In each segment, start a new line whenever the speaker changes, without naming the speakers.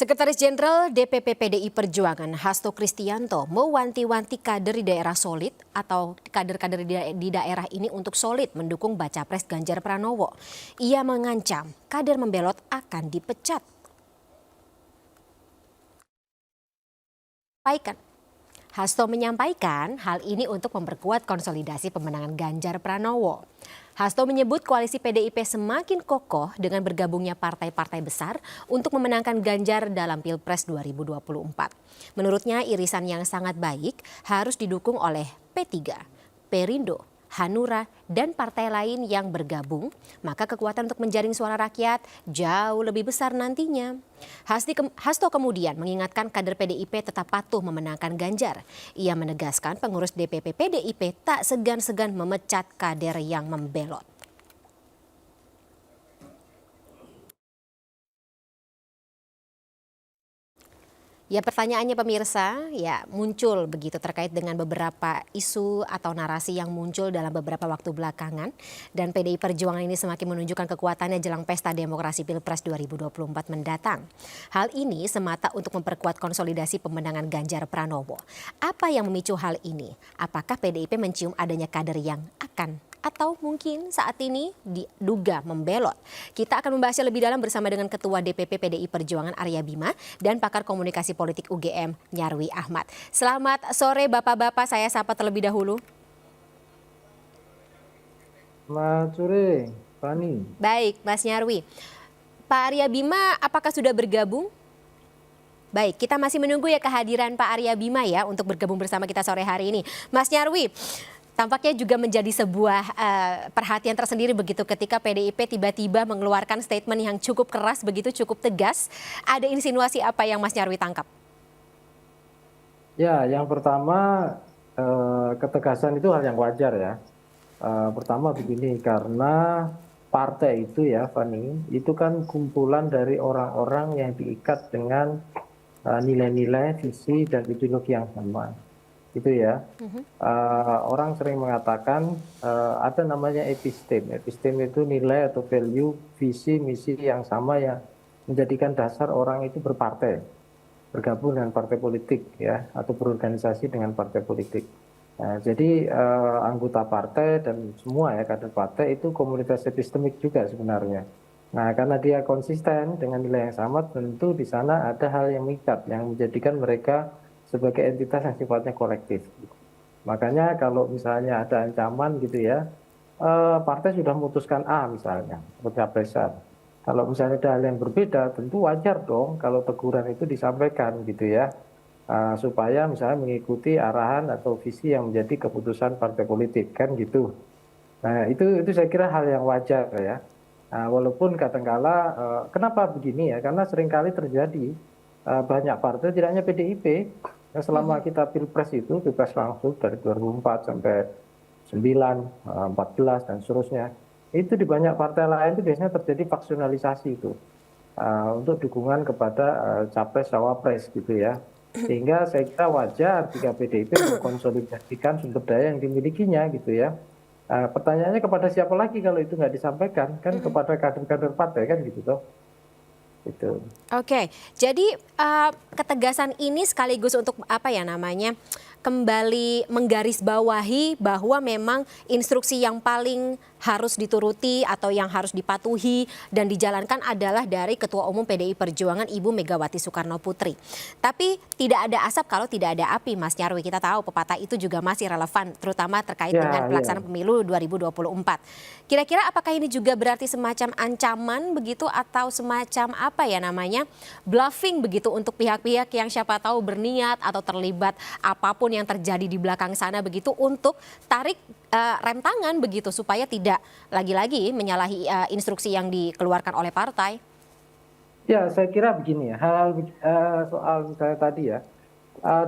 Sekretaris Jenderal DPP PDI Perjuangan Hasto Kristianto mewanti-wanti kader di daerah solid atau kader-kader di daerah ini untuk solid mendukung baca pres Ganjar Pranowo. Ia mengancam kader membelot akan dipecat. Hasto menyampaikan hal ini untuk memperkuat konsolidasi pemenangan Ganjar Pranowo. Hasto menyebut koalisi PDIP semakin kokoh dengan bergabungnya partai-partai besar untuk memenangkan Ganjar dalam Pilpres 2024. Menurutnya irisan yang sangat baik harus didukung oleh P3, Perindo, Hanura, dan partai lain yang bergabung, maka kekuatan untuk menjaring suara rakyat jauh lebih besar nantinya. Hasto kemudian mengingatkan kader PDIP tetap patuh memenangkan Ganjar. Ia menegaskan pengurus DPP PDIP tak segan-segan memecat kader yang membelot. Ya, pertanyaannya pemirsa ya muncul begitu terkait dengan beberapa isu atau narasi yang muncul dalam beberapa waktu belakangan, dan PDI Perjuangan ini semakin menunjukkan kekuatannya jelang pesta demokrasi Pilpres 2024 mendatang. Hal ini semata untuk memperkuat konsolidasi pemenangan Ganjar Pranowo. Apa yang memicu hal ini? Apakah PDIP mencium adanya kader yang akan atau mungkin saat ini diduga membelot? Kita akan membahasnya lebih dalam bersama dengan Ketua DPP PDI Perjuangan Arya Bima dan pakar komunikasi politik UGM Nyarwi Ahmad. Selamat sore Bapak-bapak, saya sapa terlebih dahulu.
Selamat sore, Fani.
Baik, Mas Nyarwi. Pak Arya Bima apakah sudah bergabung? Baik, kita masih menunggu ya kehadiran Pak Arya Bima ya untuk bergabung bersama kita sore hari ini. Mas Nyarwi, tampaknya juga menjadi sebuah perhatian tersendiri begitu ketika PDIP tiba-tiba mengeluarkan statement yang cukup keras begitu, cukup tegas. Ada insinuasi apa yang Mas Nyarwi tangkap?
Ya, yang pertama ketegasan itu hal yang wajar ya. Pertama begini, karena partai itu ya, Fani, itu kan kumpulan dari orang-orang yang diikat dengan nilai-nilai, visi, dan ideologi yang sama. Itu ya. Orang sering mengatakan ada namanya epistem. Epistem itu nilai atau value, visi, misi yang sama yang menjadikan dasar orang itu berpartai, bergabung dengan partai politik ya, atau berorganisasi dengan partai politik. Jadi anggota partai dan semua ya kader partai itu komunitas epistemik juga sebenarnya. Nah, karena dia konsisten dengan nilai yang sama, tentu di sana ada hal yang mengikat yang menjadikan mereka sebagai entitas yang sifatnya kolektif. Makanya kalau misalnya ada ancaman gitu ya, partai sudah memutuskan A misalnya, pencapresan. Kalau misalnya ada hal yang berbeda, tentu wajar dong kalau teguran itu disampaikan gitu ya, supaya misalnya mengikuti arahan atau visi yang menjadi keputusan partai politik kan gitu. Nah itu saya kira hal yang wajar ya. Walaupun kadangkala kenapa begini ya? Karena seringkali terjadi banyak partai, tidak hanya PDIP, selama kita pilpres itu, pilpres langsung dari 2004 sampai 9, 14 dan seterusnya, itu di banyak partai lain itu biasanya terjadi faksionalisasi itu untuk dukungan kepada capres cawapres gitu ya. Sehingga saya kira wajar jika PDIP mengkonsolidasikan sumber daya yang dimilikinya gitu ya. Pertanyaannya kepada siapa lagi kalau itu nggak disampaikan, kan kepada kader-kader partai kan gitu toh. Itu.
Oke, jadi ketegasan ini sekaligus untuk apa ya namanya, kembali menggarisbawahi bahwa memang instruksi yang paling harus dituruti atau yang harus dipatuhi dan dijalankan adalah dari Ketua Umum PDI Perjuangan Ibu Megawati Soekarno Putri. Tapi tidak ada asap kalau tidak ada api, Mas Nyarwi. Kita tahu pepatah itu juga masih relevan, terutama terkait dengan pelaksanaan pemilu 2024. Kira-kira apakah ini juga berarti semacam ancaman begitu atau semacam apa ya namanya, bluffing begitu untuk pihak-pihak yang siapa tahu berniat atau terlibat apapun yang terjadi di belakang sana begitu untuk tarik rem tangan begitu supaya tidak lagi-lagi menyalahi instruksi yang dikeluarkan oleh partai?
Ya, saya kira begini ya, hal soal misalnya tadi ya,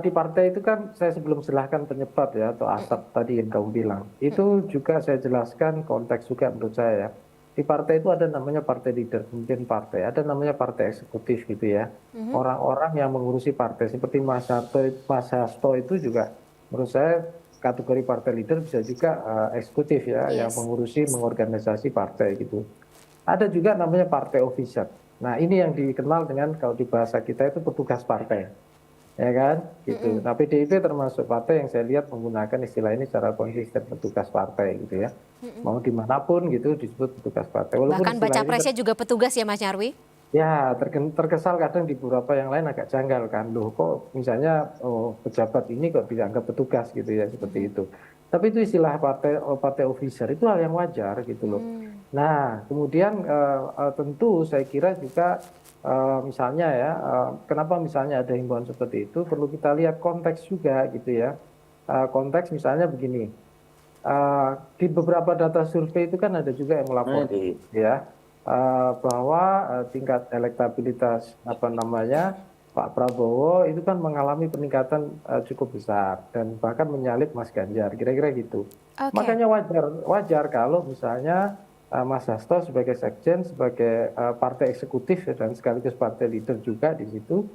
di partai itu kan saya sebelum silahkan penyebab ya atau asap tadi yang kamu bilang, itu juga saya jelaskan konteks juga menurut saya ya. Di partai itu ada namanya partai leader, pemimpin partai, ada namanya partai eksekutif gitu ya. Orang-orang yang mengurusi partai seperti Mas Hasto itu juga menurut saya kategori partai leader bisa juga eksekutif ya, yang mengurusi mengorganisasi partai gitu. Ada juga namanya partai officer. Nah, ini yang dikenal dengan kalau di bahasa kita itu petugas partai, ya kan? Gitu. Nah, PDIP termasuk partai yang saya lihat menggunakan istilah ini secara konsisten, petugas partai gitu ya. Mau dimanapun gitu disebut petugas partai. Walaupun
Bahkan
istilah
baca
ini
presnya juga petugas ya Mas Nyarwi?
ya, terkesal kadang di beberapa yang lain agak janggal kan. Loh kok misalnya pejabat ini kok dianggap petugas gitu ya, seperti itu. Tapi itu istilah partai officer, itu hal yang wajar gitu loh. Nah, kemudian tentu saya kira juga misalnya ya, kenapa misalnya ada himbauan seperti itu, perlu kita lihat konteks juga gitu ya. Konteks misalnya begini, di beberapa data survei itu kan ada juga yang melapor ya, bahwa tingkat elektabilitas apa namanya Pak Prabowo itu kan mengalami peningkatan cukup besar dan bahkan menyalip Mas Ganjar, kira-kira gitu.
Oke.
Makanya wajar kalau misalnya Mas Hasto sebagai sekjen, sebagai partai eksekutif dan sekaligus partai leader juga di situ,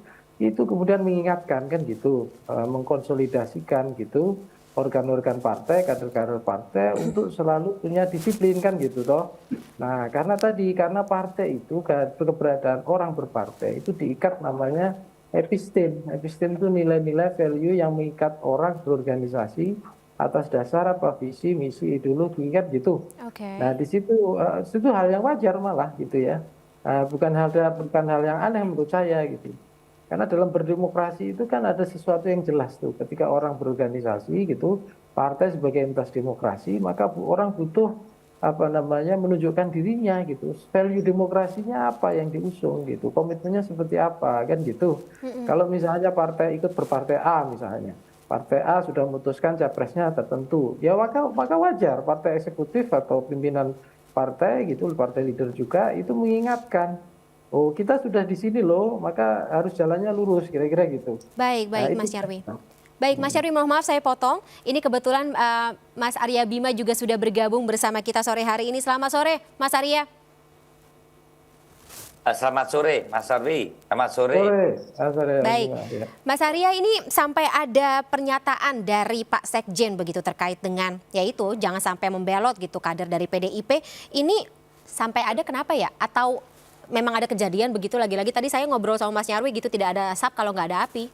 itu kemudian mengingatkan kan gitu, mengkonsolidasikan gitu organ-organ partai, kader-kader partai untuk selalu punya disiplin kan gitu toh. Nah, karena partai itu keberadaan orang berpartai itu diikat namanya epistem. Epistem itu nilai-nilai value yang mengikat orang berorganisasi atas dasar apa visi, misi, ideologi kan gitu. Nah,
Oke.
di situ hal yang wajar malah gitu ya. Bukan hal yang aneh menurut saya gitu. Karena dalam berdemokrasi itu kan ada sesuatu yang jelas tuh. Ketika orang berorganisasi gitu, partai sebagai entitas demokrasi, maka orang butuh apa namanya menunjukkan dirinya gitu. Value demokrasinya apa yang diusung gitu. Komitmennya seperti apa kan gitu. Kalau misalnya partai ikut berpartai A misalnya, partai A sudah memutuskan capresnya tertentu, ya maka wajar partai eksekutif atau pimpinan partai gitu, partai leader juga itu mengingatkan. Oh, kita sudah di sini loh, maka harus jalannya lurus, kira-kira gitu.
Baik,
Nah,
baik
itu.
Mas Nyarwi. Baik Mas Nyarwi, mohon maaf saya potong. Ini kebetulan Mas Arya Bima juga sudah bergabung bersama kita sore hari ini. Selamat sore Mas Arya.
Selamat sore, Mas Arwi. Selamat sore.
Sore, sore,
Baik,
ya.
Mas Arya, ini sampai ada pernyataan dari Pak Sekjen begitu terkait dengan yaitu jangan sampai membelot gitu kader dari PDIP. Ini sampai ada kenapa ya? Atau memang ada kejadian begitu lagi-lagi tadi saya ngobrol sama Mas Nyarwi gitu tidak ada asap kalau nggak ada api.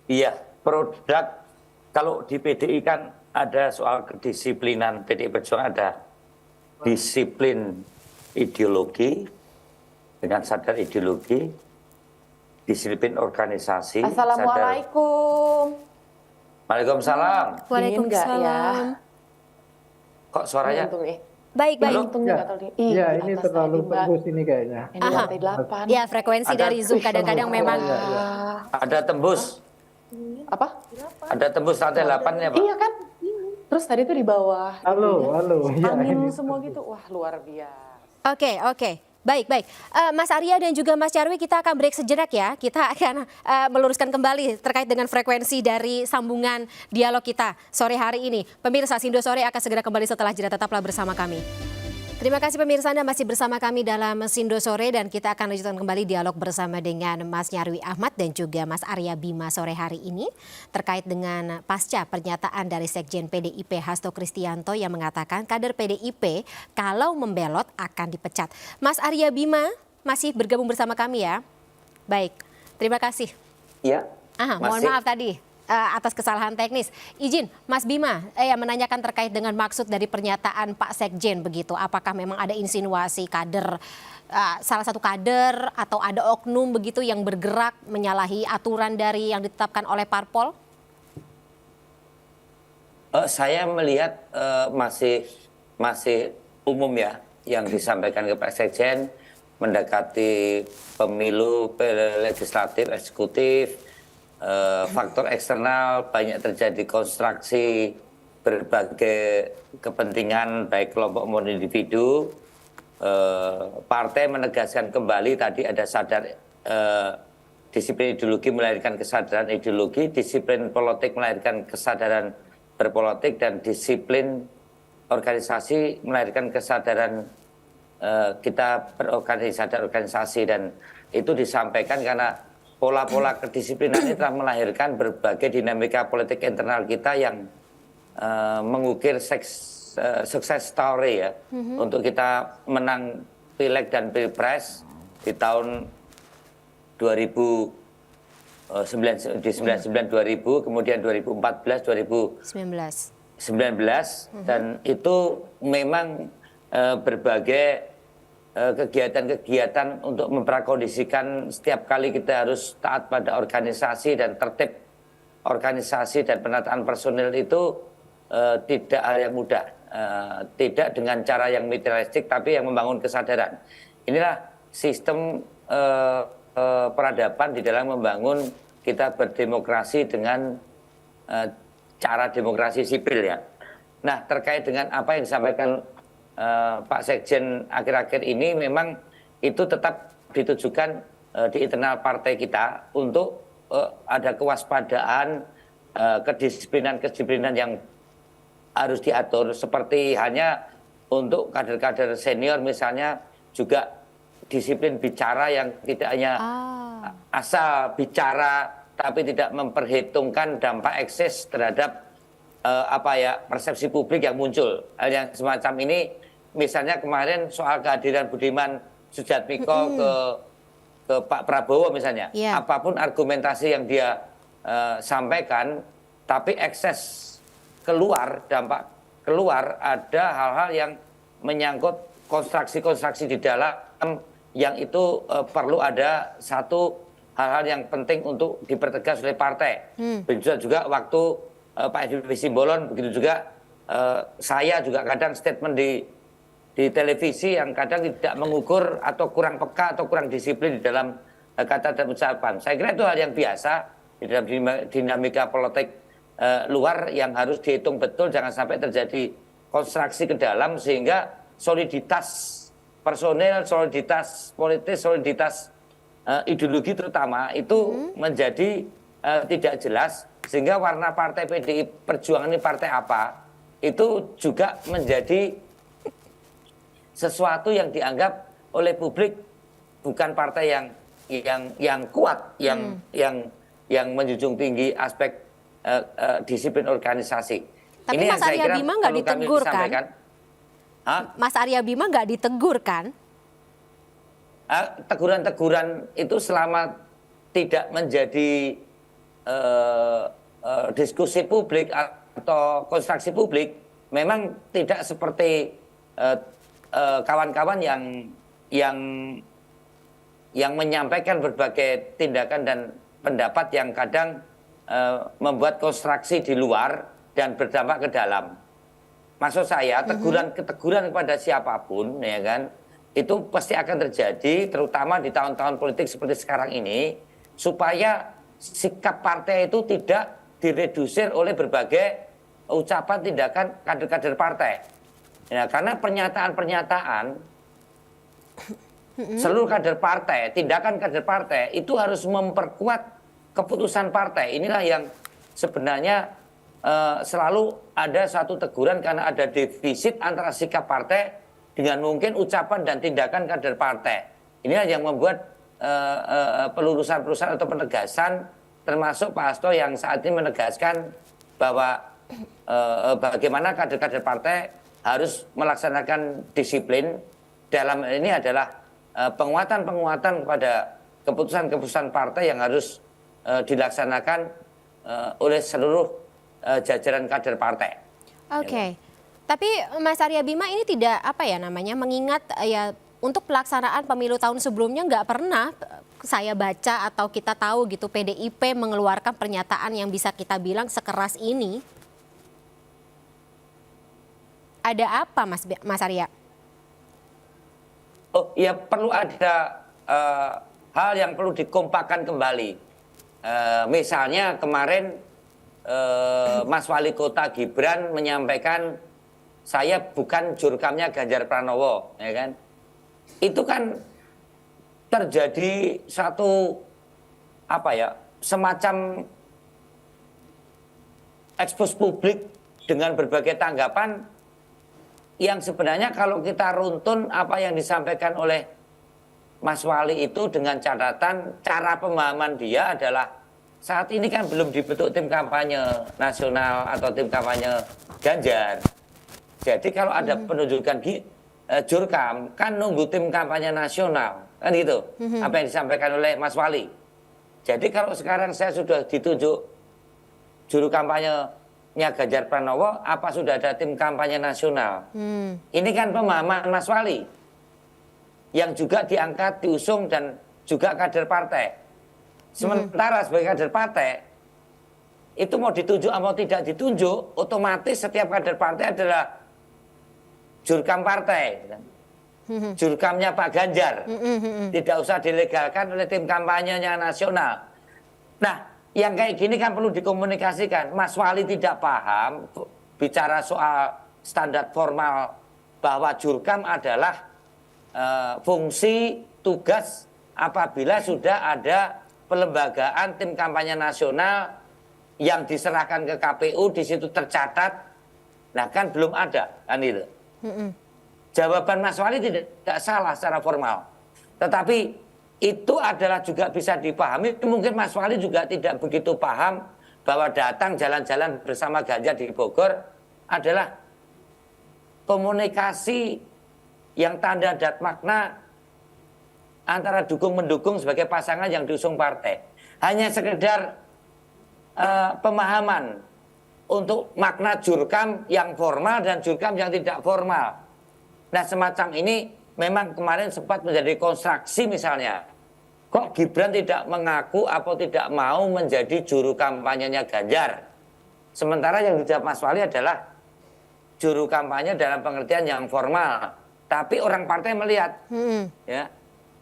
Iya, produk kalau di PDI kan ada soal kedisiplinan PDI Perjuangan, ada disiplin ideologi dengan sadar ideologi, disiplin organisasi.
Assalamualaikum.
Waalaikumsalam.
Dingin nggak ya?
Waalaikumsalam.
Kok suaranya?
Untung nih.
Baik, baik.
Untungnya nggak tahu nih. Ih,
Ya,
di
ini
atas
terlalu
tadi, Mbak.
tembus ini kayaknya.
Ini
Aha.
lantai 8.
Ya, frekuensi
Ada-
dari Zoom kadang-kadang memang
Ada tembus,
Apa?
ada tembus lantai 8 ya Pak?
Iya kan? Terus tadi tuh di bawah.
Halo, halo. Ya,
Angin
ini
semua gitu. Wah, luar biasa.
Oke, oke. Baik, baik. Mas Arya dan juga Mas Nyarwi, kita akan break sejenak ya. Kita akan meluruskan kembali terkait dengan frekuensi dari sambungan dialog kita sore hari ini. Pemirsa Sindo Sore akan segera kembali setelah jeda, tetaplah bersama kami. Terima kasih pemirsa, Anda masih bersama kami dalam Sindo Sore dan kita akan lanjutkan kembali dialog bersama dengan Mas Nyarwi Ahmad dan juga Mas Arya Bima sore hari ini terkait dengan pasca pernyataan dari Sekjen PDIP Hasto Kristianto yang mengatakan kader PDIP kalau membelot akan dipecat. Mas Arya Bima masih bergabung bersama kami ya. Baik, terima kasih.
Iya.
Mohon maaf tadi atas kesalahan teknis. Izin Mas Bima menanyakan terkait dengan maksud dari pernyataan Pak Sekjen begitu. Apakah memang ada insinuasi kader, salah satu kader atau ada oknum begitu yang bergerak menyalahi aturan dari yang ditetapkan oleh parpol?
Saya melihat masih umum ya yang disampaikan ke Pak Sekjen mendekati pemilu legislatif, eksekutif, faktor eksternal banyak terjadi konstruksi berbagai kepentingan baik kelompok maupun individu. Partai menegaskan kembali tadi ada sadar disiplin ideologi melahirkan kesadaran ideologi, disiplin politik melahirkan kesadaran berpolitik, dan disiplin organisasi melahirkan kesadaran kita berorganisasi, dan itu disampaikan karena pola-pola kedisiplinan ini telah melahirkan berbagai dinamika politik internal kita yang mengukir sukses story ya untuk kita menang Pileg dan Pilpres di tahun 2009 di 99 2000 kemudian 2014 2019 dan itu memang berbagai kegiatan-kegiatan untuk memprakondisikan setiap kali kita harus taat pada organisasi dan tertib organisasi dan penataan personil itu tidak hal yang mudah, tidak dengan cara yang materialistik tapi yang membangun kesadaran. Inilah sistem peradaban di dalam membangun kita berdemokrasi dengan cara demokrasi sipil ya. Nah terkait dengan apa yang disampaikan Pak Sekjen akhir-akhir ini memang itu tetap ditujukan di internal partai kita untuk ada kewaspadaan, kedisiplinan yang harus diatur seperti hanya untuk kader-kader senior misalnya juga disiplin bicara yang tidak hanya asal bicara tapi tidak memperhitungkan dampak ekses terhadap persepsi publik yang muncul. Hal yang semacam ini misalnya kemarin soal kehadiran Budiman Sujatmiko ke Pak Prabowo misalnya. Apapun argumentasi yang dia sampaikan tapi ekses dampak keluar ada hal-hal yang menyangkut konstruksi-konstruksi di dalam yang itu perlu ada satu hal-hal yang penting untuk dipertegas oleh partai. Begitu juga waktu Pak Effendi Simbolon, begitu juga saya juga kadang statement di televisi yang kadang tidak mengukur atau kurang peka atau kurang disiplin di dalam kata dan ucapan. Saya kira itu hal yang biasa di dalam dinamika politik luar yang harus dihitung betul, jangan sampai terjadi konstruksi ke dalam sehingga soliditas personel, soliditas politis, soliditas ideologi terutama itu menjadi tidak jelas sehingga warna partai PDI Perjuangan ini partai apa itu juga menjadi sesuatu yang dianggap oleh publik bukan partai yang kuat, yang menjunjung tinggi aspek disiplin organisasi.
Tapi
ini
Mas Arya Bima nggak ditegur kan? Mas Arya Bima nggak ditegur kan?
Teguran-teguran itu selama tidak menjadi diskusi publik atau konstruksi publik, memang tidak seperti kawan-kawan yang menyampaikan berbagai tindakan dan pendapat yang kadang membuat konstruksi di luar dan berdampak ke dalam. Maksud saya teguran kepada siapapun ya kan itu pasti akan terjadi terutama di tahun-tahun politik seperti sekarang ini supaya sikap partai itu tidak diredusir oleh berbagai ucapan tindakan kader-kader partai. Ya, karena pernyataan-pernyataan seluruh kader partai, tindakan kader partai itu harus memperkuat keputusan partai. Inilah yang sebenarnya selalu ada satu teguran karena ada defisit antara sikap partai dengan mungkin ucapan dan tindakan kader partai. Inilah yang membuat pelurusan-pelurusan atau penegasan termasuk Pak Hasto yang saat ini menegaskan bahwa bagaimana kader-kader partai harus melaksanakan disiplin dalam ini adalah penguatan-penguatan kepada keputusan-keputusan partai yang harus dilaksanakan oleh seluruh jajaran kader partai.
Oke. Tapi Mas Arya Bima ini tidak mengingat ya untuk pelaksanaan pemilu tahun sebelumnya nggak pernah saya baca atau kita tahu gitu PDIP mengeluarkan pernyataan yang bisa kita bilang sekeras ini. Ada apa Mas Arya?
Oh ya perlu ada hal yang perlu dikompakkan kembali. Misalnya kemarin Mas Wali Kota Gibran menyampaikan saya bukan jurkamnya Ganjar Pranowo, ya kan? Itu kan terjadi satu semacam ekspos publik dengan berbagai tanggapan yang sebenarnya kalau kita runtun apa yang disampaikan oleh Mas Wali itu dengan catatan cara pemahaman dia adalah saat ini kan belum dibentuk tim kampanye nasional atau tim kampanye Ganjar. Jadi kalau ada penunjukan Jurkam, kan nunggu tim kampanye nasional, kan gitu. Apa yang disampaikan oleh Mas Wali. Jadi kalau sekarang saya sudah ditunjuk juru kampanyenya Ganjar Pranowo, apa sudah ada tim kampanye nasional? Ini kan pemahaman Mas Wali, yang juga diangkat, diusung, dan juga kader partai. Sementara sebagai kader partai, itu mau ditunjuk atau tidak ditunjuk, otomatis setiap kader partai adalah jurkam partai, jurkamnya Pak Ganjar, tidak usah dilegalkan oleh tim kampanyenya nasional. Nah, yang kayak gini kan perlu dikomunikasikan. Mas Wali tidak paham bicara soal standar formal bahwa jurkam adalah fungsi tugas apabila sudah ada pelembagaan tim kampanye nasional yang diserahkan ke KPU, di situ tercatat. Nah, kan belum ada, kan itu. Jawaban Mas Wali tidak salah secara formal, tetapi itu adalah juga bisa dipahami. Mungkin Mas Wali juga tidak begitu paham bahwa datang jalan-jalan bersama Ganjar di Bogor adalah komunikasi yang tanda dan makna antara dukung-mendukung sebagai pasangan yang diusung partai. Hanya sekedar pemahaman untuk makna jurkam yang formal dan jurkam yang tidak formal. Nah, semacam ini memang kemarin sempat menjadi konstruksi misalnya. Kok Gibran tidak mengaku atau tidak mau menjadi juru kampanyenya Ganjar? Sementara yang dijawab Mas Wali adalah juru kampanye dalam pengertian yang formal. Tapi orang partai melihat, ya,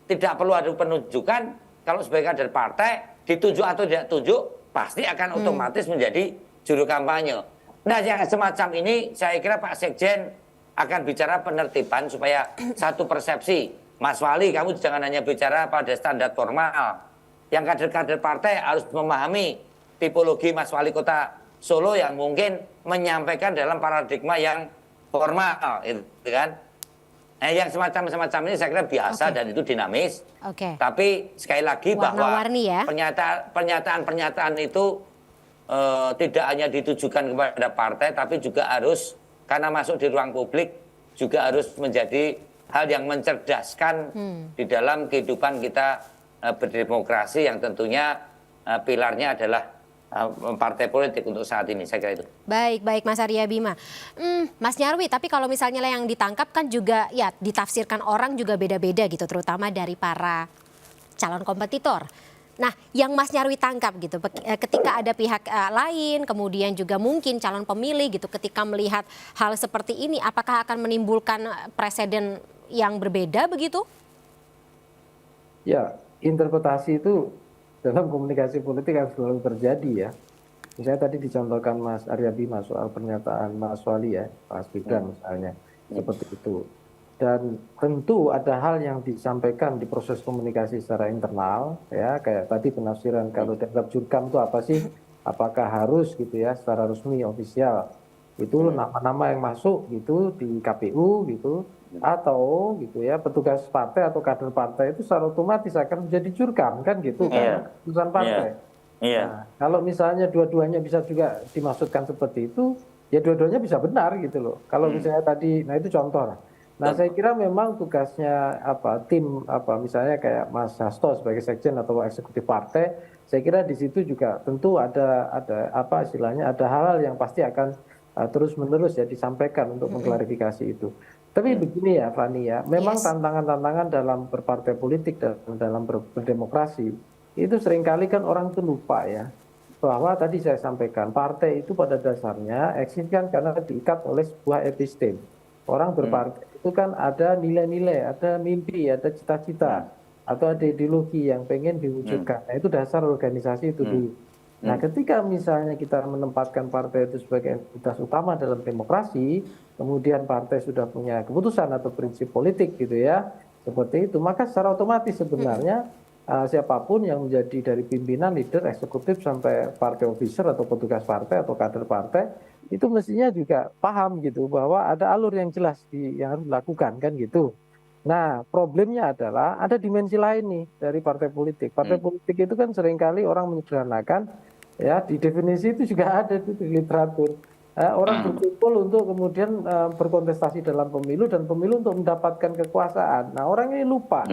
tidak perlu ada penunjukan. Kalau sebagai kader partai, ditunjuk atau tidak tunjuk, pasti akan otomatis menjadi juru kampanye. Nah, yang semacam ini saya kira Pak Sekjen akan bicara penertiban supaya satu persepsi. Mas Wali, kamu jangan hanya bicara pada standar formal. Yang kader-kader partai harus memahami tipologi Mas Wali Kota Solo yang mungkin menyampaikan dalam paradigma yang formal, itu kan. Nah, yang semacam ini saya kira biasa dan itu dinamis. Tapi sekali lagi bahwa
ya,
pernyataan-pernyataan itu tidak hanya ditujukan kepada partai, tapi juga harus, karena masuk di ruang publik, juga harus menjadi hal yang mencerdaskan di dalam kehidupan kita berdemokrasi yang tentunya pilarnya adalah partai politik untuk saat ini, saya kira itu.
Baik Mas Arya Bima. Mas Nyarwi, tapi kalau misalnya yang ditangkap kan juga ya ditafsirkan orang juga beda-beda gitu, terutama dari para calon kompetitor. Nah, yang Mas Nyarwi tangkap gitu, ketika ada pihak lain, kemudian juga mungkin calon pemilih gitu, ketika melihat hal seperti ini, apakah akan menimbulkan presiden yang berbeda begitu?
Ya, interpretasi itu dalam komunikasi politik harus selalu terjadi ya. Misalnya tadi dicontohkan Mas Arya Bima soal pernyataan Mas Wali ya, Mas Gibran misalnya, seperti itu. Dan tentu ada hal yang disampaikan di proses komunikasi secara internal ya, kayak tadi penafsiran kalau dianggap jurkam itu apa sih, apakah harus gitu ya secara resmi ofisial itu nama-nama yang masuk gitu di KPU gitu, atau gitu ya petugas partai atau kader partai itu secara otomatis akan menjadi jurkam kan gitu kan, keputusan partai. Nah, kalau misalnya dua-duanya bisa juga dimaksudkan seperti itu, ya dua-duanya bisa benar gitu loh. Kalau misalnya tadi, nah itu contoh lah. Nah, saya kira memang tugasnya tim misalnya kayak Mas Hasto sebagai sekjen atau eksekutif partai, saya kira di situ juga tentu ada istilahnya ada hal-hal yang pasti akan terus-menerus ya disampaikan untuk mengklarifikasi itu. Tapi begini ya Fani ya, memang tantangan-tantangan dalam berpartai politik dan dalam berdemokrasi itu seringkali kan orang itu lupa ya, bahwa tadi saya sampaikan partai itu pada dasarnya eksis kan karena diikat oleh sebuah epistem. Orang berpartai itu kan ada nilai-nilai, ada mimpi, ada cita-cita, atau ada ideologi yang pengen diwujudkan. Nah, itu dasar organisasi itu dulu. Nah, ketika misalnya kita menempatkan partai itu sebagai entitas utama dalam demokrasi, kemudian partai sudah punya keputusan atau prinsip politik gitu ya, seperti itu, maka secara otomatis sebenarnya siapapun yang menjadi dari pimpinan, leader, eksekutif sampai partai officer atau petugas partai atau kader partai, itu mestinya juga paham gitu bahwa ada alur yang jelas yang harus dilakukan kan gitu. Nah, problemnya adalah ada dimensi lain nih dari partai politik. Partai politik itu kan seringkali orang menyederhanakan ya, di definisi itu juga ada di literatur. orang berkumpul untuk kemudian berkontestasi dalam pemilu dan pemilu untuk mendapatkan kekuasaan. Nah, orang ini lupa.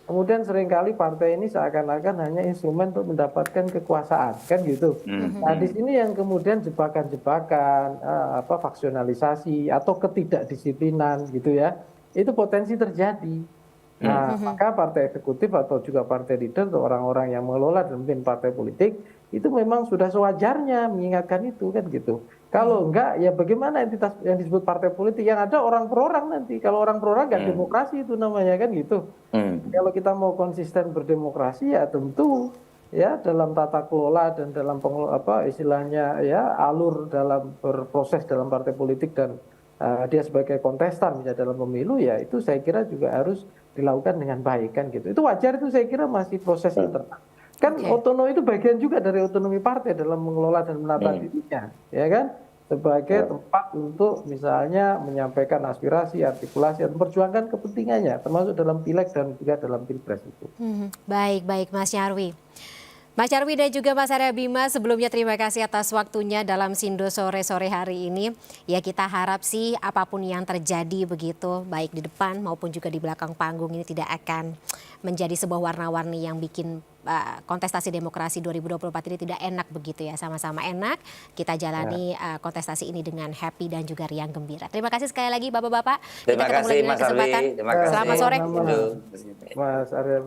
Kemudian seringkali partai ini seakan-akan hanya instrumen untuk mendapatkan kekuasaan, kan gitu. Nah, di sini yang kemudian jebakan-jebakan, faksionalisasi atau ketidakdisiplinan gitu ya, itu potensi terjadi. Nah, maka partai eksekutif atau juga partai leader atau orang-orang yang mengelola dan memimpin partai politik itu memang sudah sewajarnya mengingatkan itu kan gitu. Kalau enggak, ya bagaimana entitas yang disebut partai politik yang ada orang per orang nanti. Kalau orang per orang nggak demokrasi itu namanya kan gitu. Kalau kita mau konsisten berdemokrasi ya tentu ya dalam tata kelola dan dalam istilahnya ya alur dalam berproses dalam partai politik dan dia sebagai kontestan misalnya dalam pemilu ya itu saya kira juga harus dilakukan dengan baik kan gitu. Itu wajar itu saya kira masih proses internal. Kan otonomi itu bagian juga dari otonomi partai dalam mengelola dan menata dirinya, ya kan? Sebagai tempat untuk misalnya menyampaikan aspirasi, artikulasi, dan memperjuangkan kepentingannya, termasuk dalam pileg dan juga dalam pilpres itu.
Baik Mas Nyarwi. Mas Nyarwi dan juga Mas Arya Bima, sebelumnya terima kasih atas waktunya dalam Sindo sore-sore hari ini. Ya kita harap sih apapun yang terjadi begitu, baik di depan maupun juga di belakang panggung ini tidak akan menjadi sebuah warna-warni yang bikin kontestasi demokrasi 2024 ini tidak enak begitu ya. Sama-sama enak kita jalani kontestasi ini dengan happy dan juga riang gembira. Terima kasih sekali lagi Bapak-Bapak.
Terima kasih Mas Arwi.
Selamat sore.
Mas Arya.